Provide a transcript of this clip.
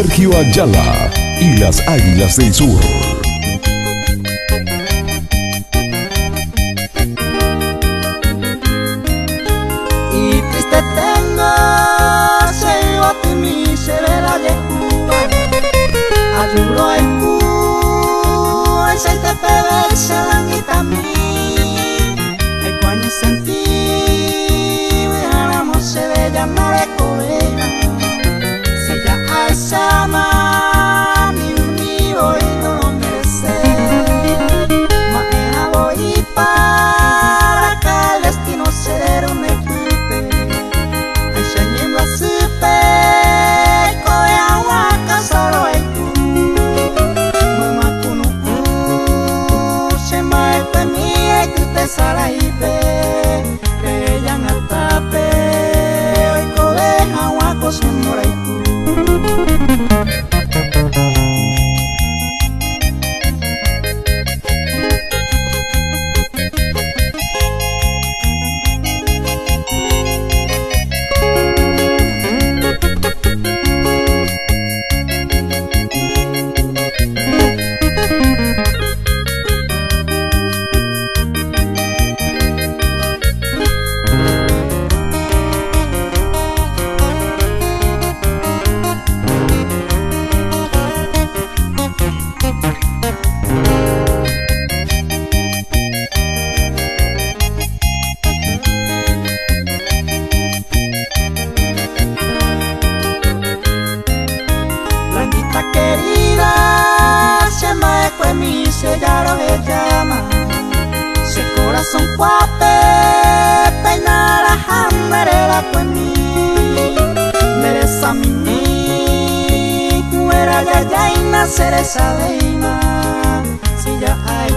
Sergio Ayala y las Águilas del Sur. Y triste tengo, se iba a mi se ve la de Cuba. Ayuro el cu, el se te pebe, se la quita a mí. El cuaño sentí, veamos se ve llamar de covena. Si ya hay sama, mi unido y no lo merece. Mañana voy para acá, el destino será un equipe. Enseñando a supe, coe agua, casaro el cu. Mamá cuno, se me fue mi y tú te sala y ve. Que ella no tape, hoy coe agua, cosa mora y cu. Querida, se me fue mi sellaro de llama. Se corazón cuape, peinara hammerera fue mi. Mereza mi, fuera ya y nacer esa veina. Si ya hay